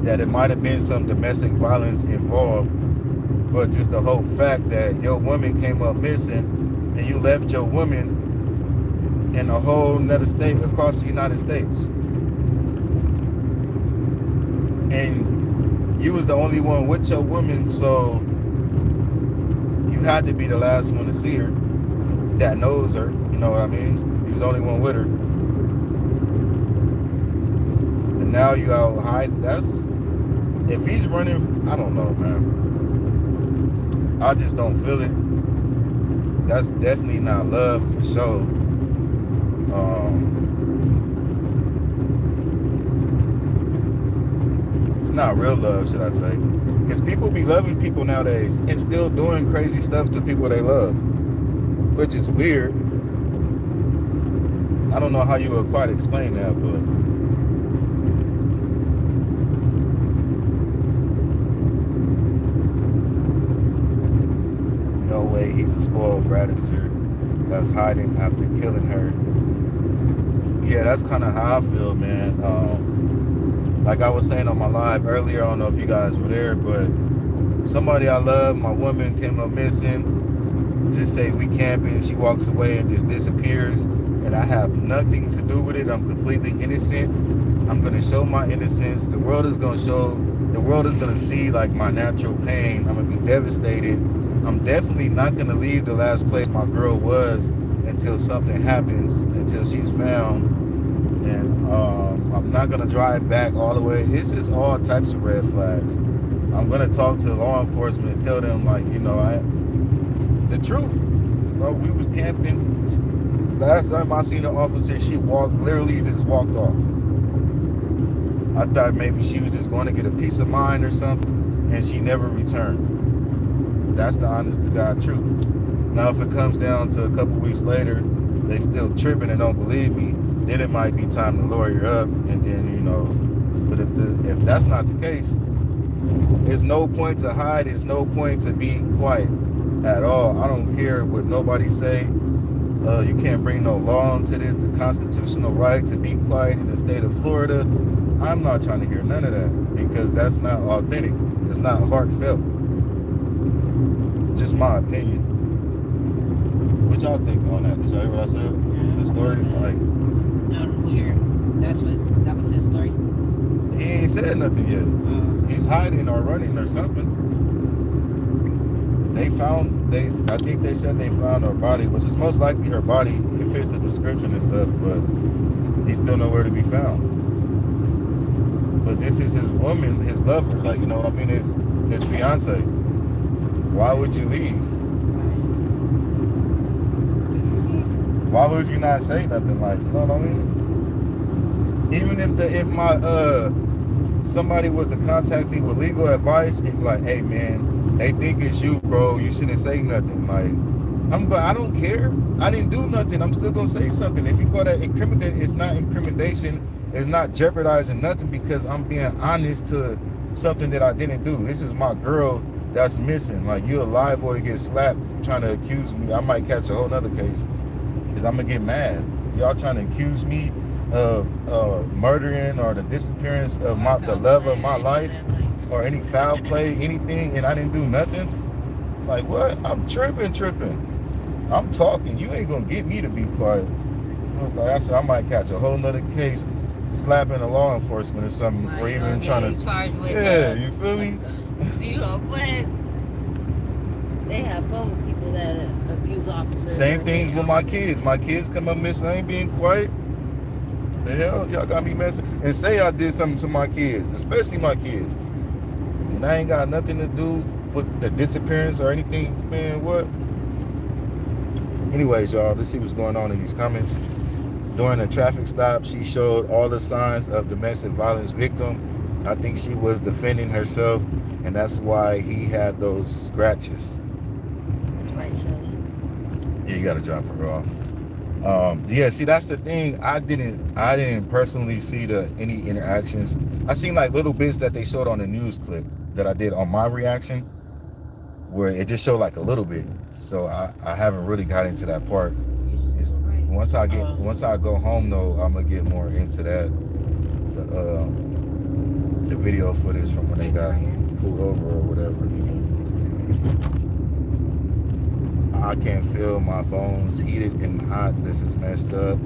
That it might have been some domestic violence involved, but just the whole fact that your woman came up missing and you left your woman in a whole nother state across the United States. And you was the only one with your woman, so you had to be the last one to see her that knows her, you know what I mean? You was the only one with her. And now you out hiding. That's, if he's running, I don't know, man. I just don't feel it. That's definitely not love for sure. It's not real love, should I say? Because people be loving people nowadays and still doing crazy stuff to people they love, which is weird. I don't know how you would quite explain that, but no way he's a spoiled bratiser that's hiding after killing her. Yeah, that's kind of how I feel, man. Like I was saying on my live earlier, I don't know if you guys were there, but somebody I love, my woman, came up missing. Just say we camping, she walks away and just disappears, and I have nothing to do with it. I'm completely innocent. I'm gonna show my innocence. The world is gonna see like my natural pain. I'm gonna be devastated. I'm definitely not gonna leave the last place my girl was until something happens, until she's found. And I'm not gonna drive back all the way. It's just all types of red flags. I'm gonna talk to law enforcement and tell them, like, you know, the truth. You know, we was camping. Last time I seen an officer, she literally just walked off. I thought maybe she was just going to get a peace of mind or something, and she never returned. That's the honest to God truth. Now, if it comes down to a couple weeks later, they still tripping and don't believe me, then it might be time to lawyer up, and then But if that's not the case, there's no point to hide. There's no point to be quiet at all. I don't care what nobody say. You can't bring no law into this. The constitutional right to be quiet in the state of Florida. I'm not trying to hear none of that because that's not authentic. It's not heartfelt. Just my opinion. What y'all think on that? Did y'all hear what I said? The story, like. That was weird. That was his story. He ain't said nothing yet. He's hiding or running or something. I think they said they found her body, which is most likely her body. It fits the description and stuff, but he's still nowhere to be found. But this is his woman, his lover, like, you know what I mean? His fiance. Why would you leave? Why would you not say nothing, like, you know what I mean? Even if my somebody was to contact me with legal advice and be like, hey man, they think it's you, bro, you shouldn't say nothing. Like, I don't care. I didn't do nothing. I'm still gonna say something. If you call that incriminating, it's not incrimination. It's not jeopardizing nothing because I'm being honest to something that I didn't do. This is my girl that's missing. Like, you a live boy to get slapped trying to accuse me. I might catch a whole nother case because I'm gonna get mad. Y'all trying to accuse me of murdering or the disappearance of the love of my life or any foul play, anything, and I didn't do nothing? Like, what? I'm tripping. I'm talking. You ain't gonna get me to be quiet. Like I said, I might catch a whole nother case slapping a law enforcement or something for even trying to. Yeah, you feel me? But they have fun with people that abuse officers. Same things with my kids. My kids come up missing. I ain't being quiet. The hell, y'all got me messing. And say I did something to my kids, especially my kids, and I ain't got nothing to do with the disappearance or anything. Man, what? Anyways, y'all, let's see what's going on in these comments. During a traffic stop, she showed all the signs of domestic violence victim. I think she was defending herself, and that's why he had those scratches. Right, Shelly. Yeah, you gotta drop her off. Yeah, see, that's the thing. I didn't personally see any interactions. I seen like little bits that they showed on the news clip that I did on my reaction, where it just showed like a little bit. So I haven't really got into that part. Once I go home though, I'm gonna get more into that. The video footage from when they got pulled over or whatever. I can feel my bones heated and hot. This is messed up.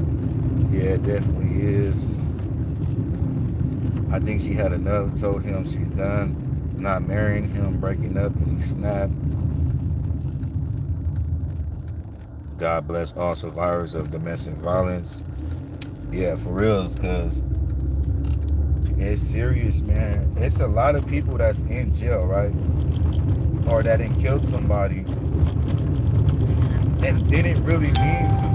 Yeah, it definitely is. I think she had enough. Told him she's done. Not marrying him, breaking up, and he snapped. God bless all survivors of domestic violence. Yeah, for reals, because it's serious, man. It's a lot of people that's in jail, right? Or that done killed somebody and didn't really mean to.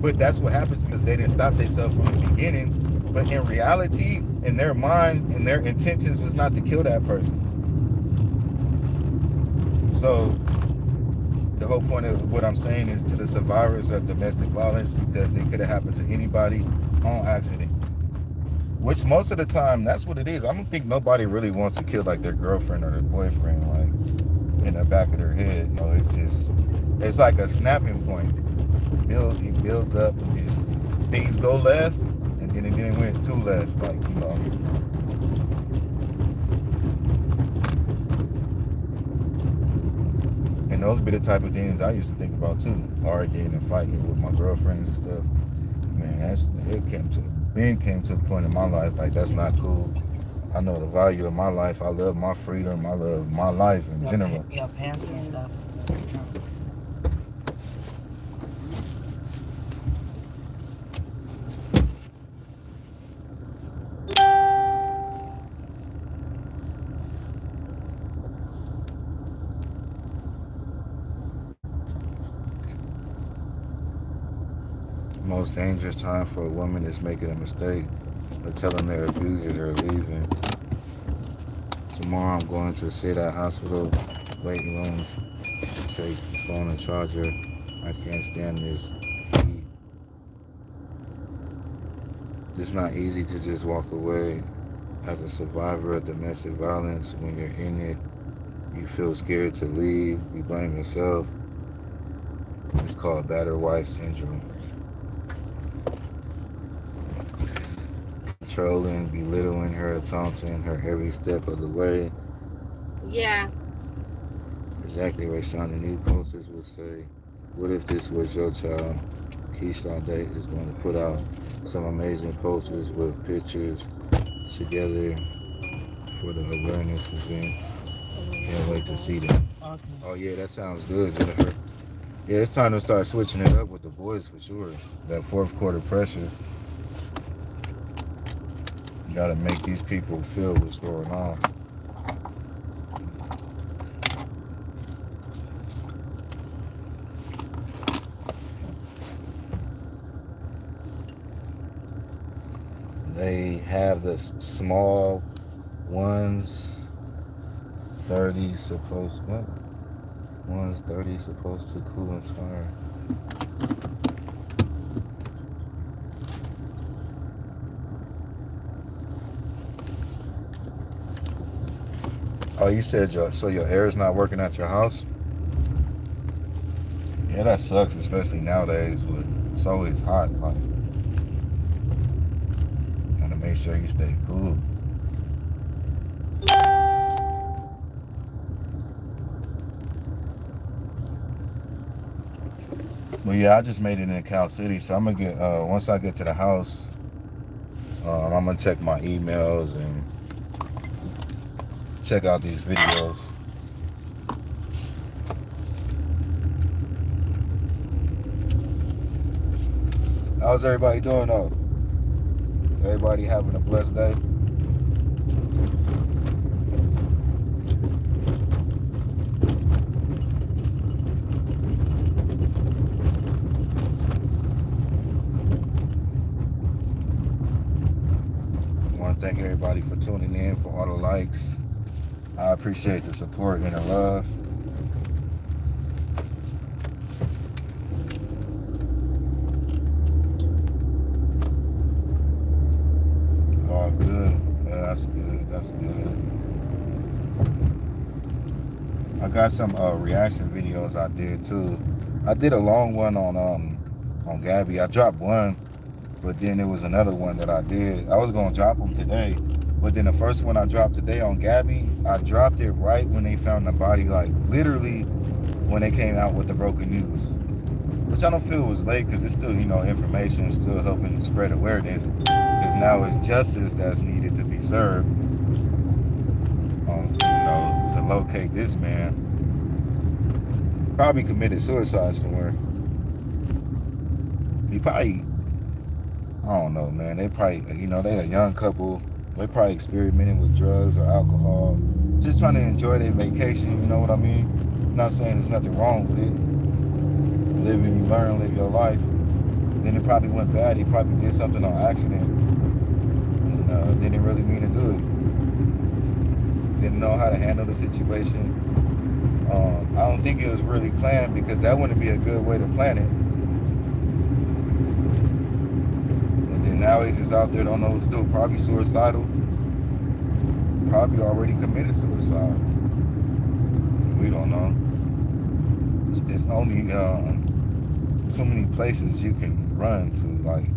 But that's what happens because they didn't stop themselves from the beginning. But in reality, in their mind and their intentions was not to kill that person. So the whole point of what I'm saying is to the survivors of domestic violence, because it could have happened to anybody on accident. Which most of the time, that's what it is. I don't think nobody really wants to kill like their girlfriend or their boyfriend, like in the back of their head. You know, it's like a snapping point. It builds up and just things go left, and then it went too left, like, you know. And those be the type of things I used to think about too, arguing and fighting with my girlfriends and stuff. Man, it came to a point in my life like that's not cool. I know the value of my life. I love my freedom. I love my life in general. Yeah, pants and stuff. Most dangerous time for a woman is making a mistake or telling their abuser they're leaving. Tomorrow I'm going to sit at hospital waiting room, take the phone and charger. I can't stand this heat. It's not easy to just walk away as a survivor of domestic violence. When you're in it, you feel scared to leave, you blame yourself. It's called battered wife syndrome. Controlling, belittling her, taunting her every step of the way. Yeah. Exactly what Sean the new posters would say. What if this was your child? Keisha Day is going to put out some amazing posters with pictures together for the awareness events. Can't wait to see them. Okay. Oh yeah, that sounds good, Jennifer. Yeah, it's time to start switching it up with the boys for sure. That fourth quarter pressure. You gotta make these people feel what's going on. They have the small ones, 30 supposed, what? One's 30 supposed to cool and fire. Oh, you said your air is not working at your house? Yeah, that sucks, especially nowadays when it's always hot. Like, gotta make sure you stay cool. But yeah, I just made it in Cal City, so I'm gonna get once I get to the house, I'm gonna check my emails and check out these videos. How's everybody doing though? Everybody having a blessed day? I want to thank everybody for tuning in, for all the likes. I appreciate the support and the love. Oh, good. Yeah, that's good. That's good. I got some reaction videos I did too. I did a long one on Gabby. I dropped one, but then there was another one that I did. I was gonna drop them today, but then the first one I dropped today on Gabby, I dropped it right when they found the body, like literally when they came out with the broken news. Which I don't feel was late because it's still, information, still helping spread awareness. Because now it's justice that's needed to be served. To locate this man. Probably committed suicide somewhere. He probably, I don't know, man. They probably, they a young couple. They probably experimenting with drugs or alcohol. Just trying to enjoy their vacation, you know what I mean? I'm not saying there's nothing wrong with it. Live and you learn, live your life. Then it probably went bad. He probably did something on accident. And didn't really mean to do it. Didn't know how to handle the situation. I don't think it was really planned because that wouldn't be a good way to plan it. And then now he's just out there, don't know what to do. Probably suicidal. Probably already committed suicide. We don't know. It's only so many places you can run to. Like,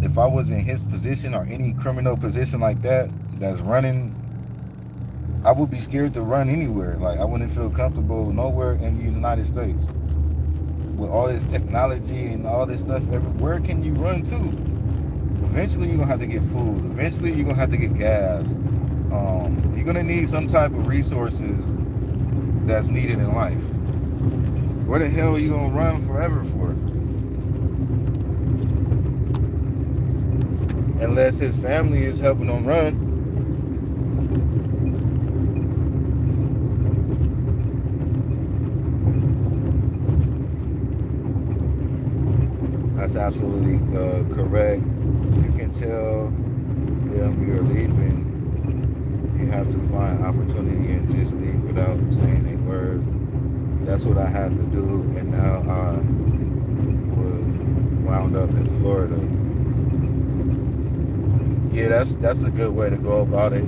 if I was in his position or any criminal position like that, that's running, I would be scared to run anywhere. Like, I wouldn't feel comfortable nowhere in the United States. With all this technology and all this stuff, where can you run to? Eventually, you're going to have to get food. Eventually, you're going to have to get gas. You're going to need some type of resources that's needed in life. Where the hell are you going to run forever for? Unless his family is helping him run. That's absolutely correct. You can tell them you're leaving. You have to find opportunity and just leave without saying a word. That's what I had to do, and now I was wound up in Florida. Yeah, that's a good way to go about it.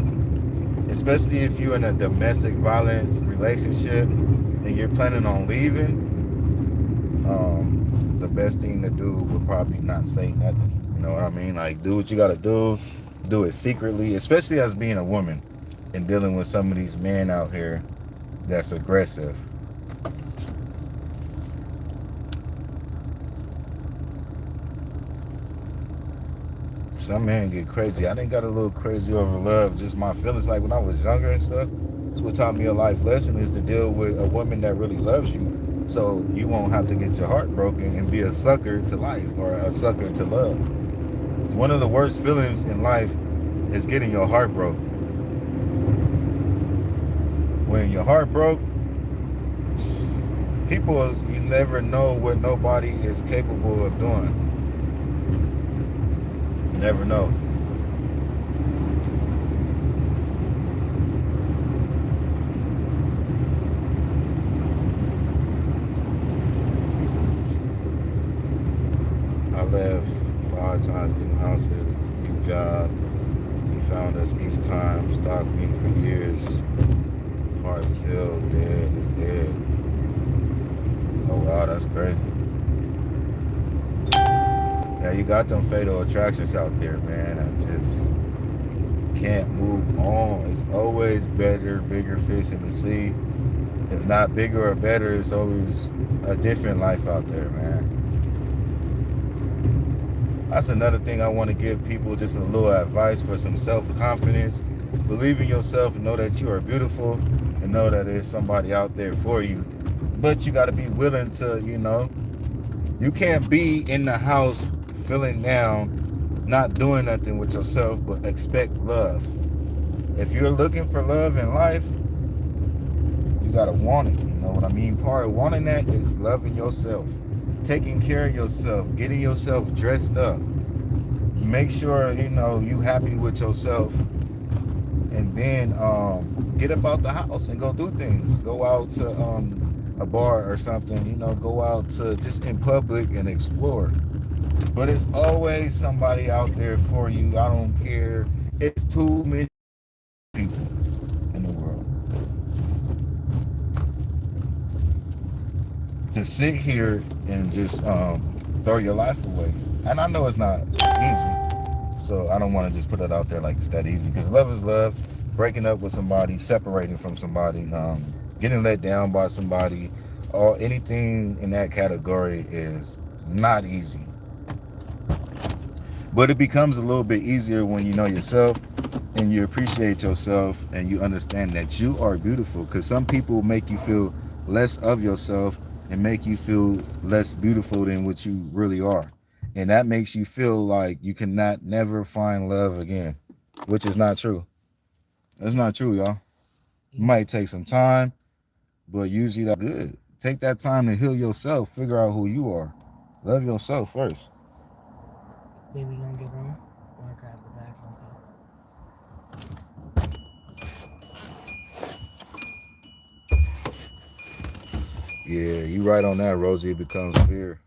Especially if you're in a domestic violence relationship and you're planning on leaving, the best thing to do would probably not say nothing. You know what I mean? Like, do what you gotta do it secretly, especially as being a woman and dealing with some of these men out here that's aggressive. Some men get crazy. I didn't got a little crazy over love, just my feelings. Like when I was younger and stuff, that's what taught me a life lesson is to deal with a woman that really loves you, so you won't have to get your heart broken and be a sucker to life or a sucker to love. One of the worst feelings in life is getting your heart broke. When your heart broke, people, you never know what nobody is capable of doing. You never know. I left 5 times, new houses, new job. He found us each time, stalked me for years. Heart still dead, is dead. Oh wow, that's crazy. Yeah, you got them fatal attractions out there, man. I just can't move on. It's always better, bigger fish in the sea. If not bigger or better, it's always a different life out there, man. That's another thing I want to give people, just a little advice for some self-confidence. Believe in yourself and know that you are beautiful and know that there's somebody out there for you. But you got to be willing to, you can't be in the house feeling down, not doing nothing with yourself, but expect love. If you're looking for love in life, you got to want it. You know what I mean? Part of wanting that is loving yourself, taking care of yourself, getting yourself dressed up. Make sure, you happy with yourself. And then get up out the house and go do things. Go out to a bar or something, go out to just in public and explore. But it's always somebody out there for you. I don't care. It's too many people in the world. To sit here and just throw your life away. And I know it's not easy. So I don't want to just put it out there like it's that easy. Because love is love. Breaking up with somebody, separating from somebody, getting let down by somebody, or anything in that category is not easy. But it becomes a little bit easier when you know yourself and you appreciate yourself and you understand that you are beautiful. Because some people make you feel less of yourself and make you feel less beautiful than what you really are. And that makes you feel like you cannot never find love again, which is not true. That's not true, y'all. It might take some time, but usually that's good. Take that time to heal yourself, figure out who you are. Love yourself first. Baby, you gonna get warm? Or grab the bag Yeah, you right on that, Rosie. It becomes fear.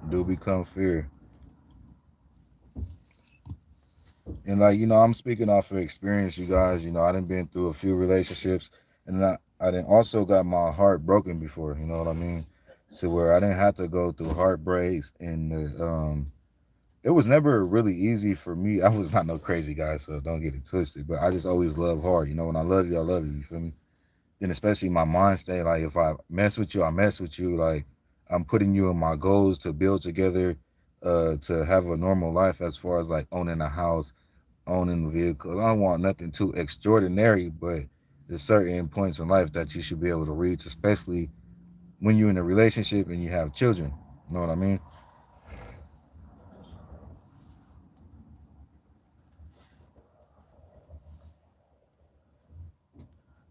Do become fear. And like, I'm speaking off of experience, you guys. I done been through a few relationships and I done also got my heart broken before, you know what I mean? To where I didn't have to go through heartbreaks and it was never really easy for me. I was not no crazy guy, so don't get it twisted. But I just always love hard. When I love you, I love you. You feel me? And especially my mind state, like if I mess with you, I mess with you. Like I'm putting you in my goals to build together, to have a normal life as far as like owning a house, owning vehicles. I don't want nothing too extraordinary, but there's certain points in life that you should be able to reach, especially when you're in a relationship and you have children. You know what I mean?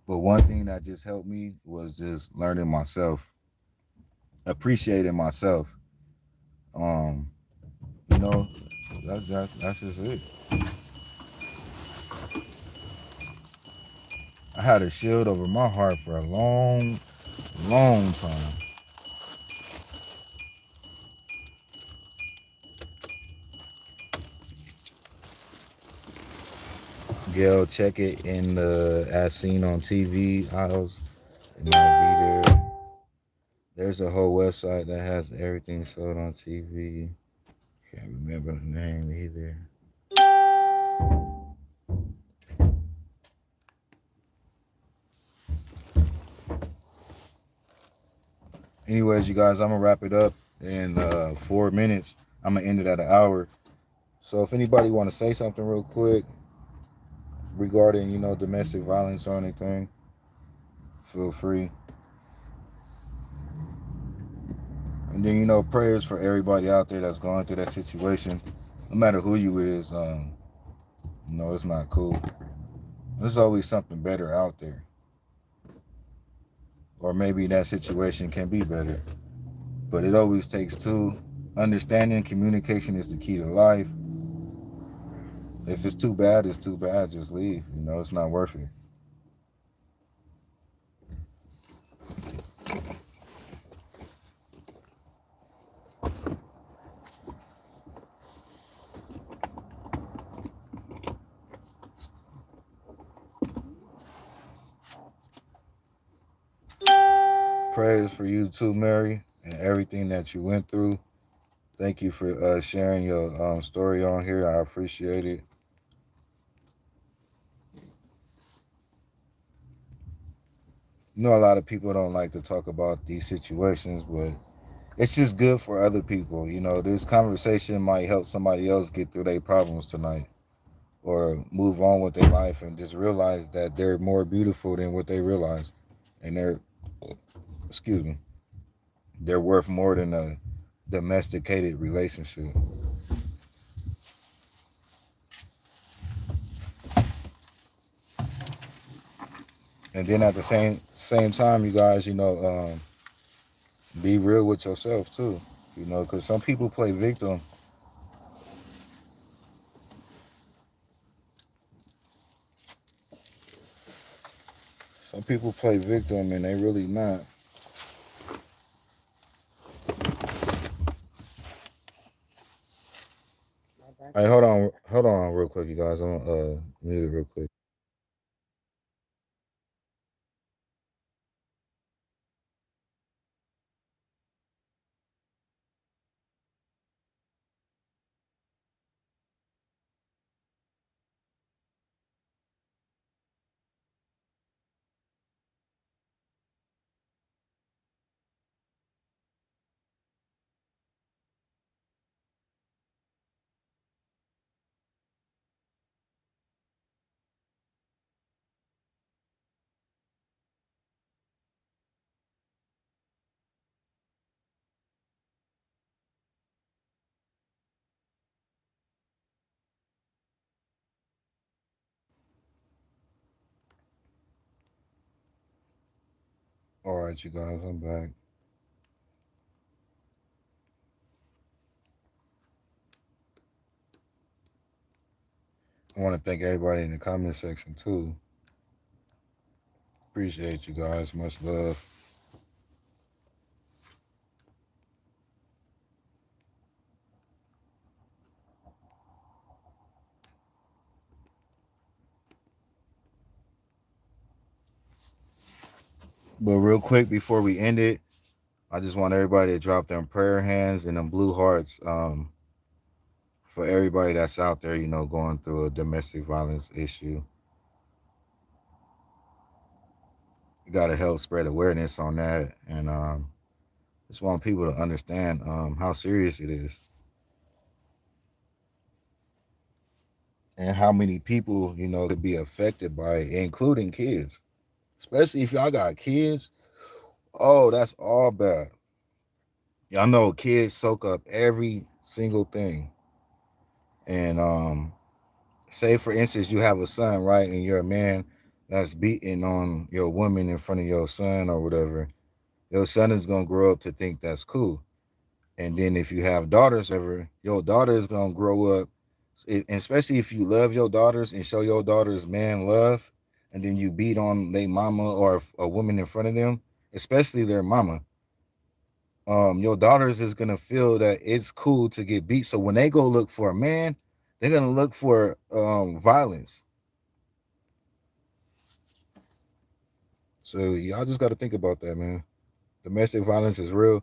But one thing that just helped me was just learning myself, appreciating myself. Um, you know, that's just it. I had a shield over my heart for a long, long time. Gail, check it in the as seen on TV aisles. It might be there. There's a whole website that has everything sold on TV. Can't remember the name either. Anyways, you guys, I'm gonna wrap it up in 4 minutes. I'm gonna end it at an hour. So if anybody want to say something real quick regarding domestic violence or anything, feel free. And then prayers for everybody out there that's going through that situation. No matter who you is, it's not cool. There's always something better out there, or maybe that situation can be better. But it always takes two. Understanding communication is the key to life. If it's too bad, it's too bad. Just leave. It's not worth it. Prayers for you too, Mary, and everything that you went through. Thank you for sharing your story on here. I appreciate it. A lot of people don't like to talk about these situations, but it's just good for other people. This conversation might help somebody else get through their problems tonight or move on with their life and just realize that they're more beautiful than what they realize. And excuse me, they're worth more than a domesticated relationship. And then at the same time, you guys, be real with yourself too. Because some people play victim. Some people play victim and they really not. Hey, hold on, real quick, you guys. I'm mute it real quick. All right, you guys, I'm back. I want to thank everybody in the comment section too. Appreciate you guys. Much love. But real quick before we end it, I just want everybody to drop them prayer hands and them blue hearts for everybody that's out there, going through a domestic violence issue. You got to help spread awareness on that. And just want people to understand how serious it is and how many people, could be affected by it, including kids. Especially if y'all got kids. Oh, that's all bad. Y'all know kids soak up every single thing. And say for instance you have a son, right, and you're a man that's beating on your woman in front of your son or whatever, your son is gonna grow up to think that's cool. And then if you have daughters ever, your daughter is gonna grow up, especially if you love your daughters and show your daughters man love, and then you beat on their mama or a woman in front of them, especially their mama, your daughters is gonna feel that it's cool to get beat. So when they go look for a man, they're gonna look for violence. So y'all just got to think about that, man. Domestic violence is real,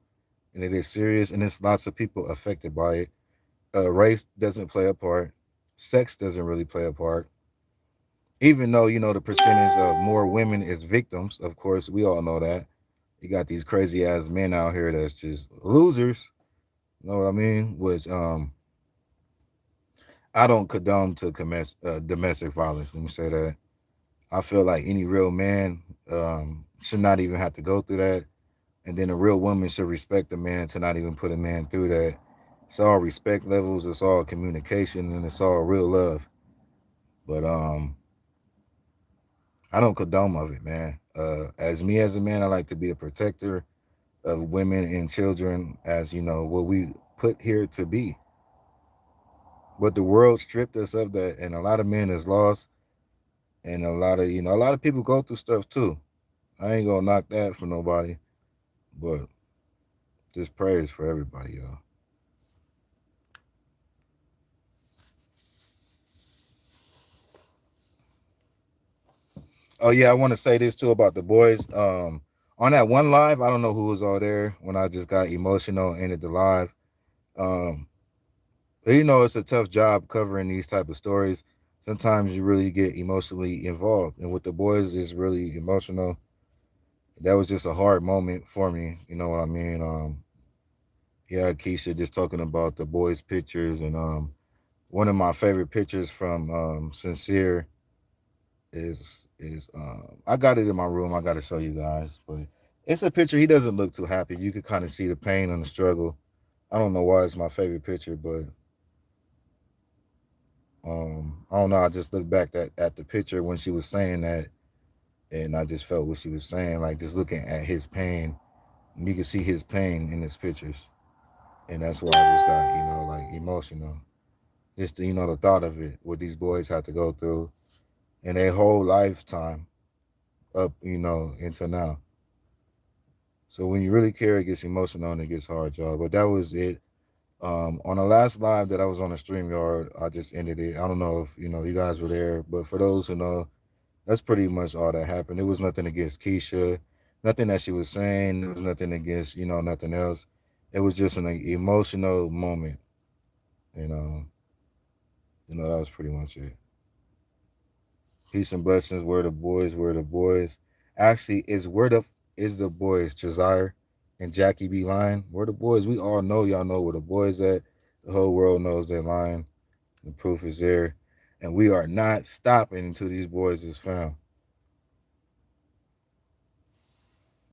and it is serious, and there's lots of people affected by it. Race doesn't play a part. Sex doesn't really play a part. Even though the percentage of more women is victims, of course, we all know that. You got these crazy ass men out here that's just losers. You know what I mean? Which I don't condone to domestic violence. Let me say that. I feel like any real man should not even have to go through that, and then a real woman should respect a man to not even put a man through that. It's all respect levels. It's all communication, and it's all real love. But I don't condone of it, man. As me as a man, I like to be a protector of women and children, as what we put here to be. But the world stripped us of that, and a lot of men is lost, and a lot of people go through stuff too. I ain't gonna knock that for nobody, but just prayers for everybody, y'all. Oh yeah, I want to say this too about the boys. On that one live, I don't know who was all there when I just got emotional and ended the live. Um, it's a tough job covering these type of stories. Sometimes you really get emotionally involved, and with the boys, it's really emotional. That was just a hard moment for me. You know what I mean? Yeah, Keisha just talking about the boys' pictures, and one of my favorite pictures from Sincere is I got it in my room. I got to show you guys, but it's a picture. He doesn't look too happy. You could kind of see the pain and the struggle. I don't know why it's my favorite picture, but I don't know. I just looked back at the picture when she was saying that, and I just felt what she was saying. Like just looking at his pain, you can see his pain in his pictures, and that's why I just got like emotional. Just the thought of it, what these boys had to go through in their whole lifetime up into now. So when you really care, it gets emotional and it gets hard, y'all. But that was it. On the last live that I was on the StreamYard, I just ended it. I don't know if you guys were there, but for those who know, that's pretty much all that happened. It was nothing against Keisha, nothing that she was saying. It was nothing against nothing else. It was just an emotional moment, and that was pretty much it. Peace and blessings. Where the boys? Where the boys? Actually, is the boys? Jazire and Jackie be lying. Where the boys? We all know y'all know where the boys at. The whole world knows they're lying. The proof is there, and we are not stopping until these boys is found.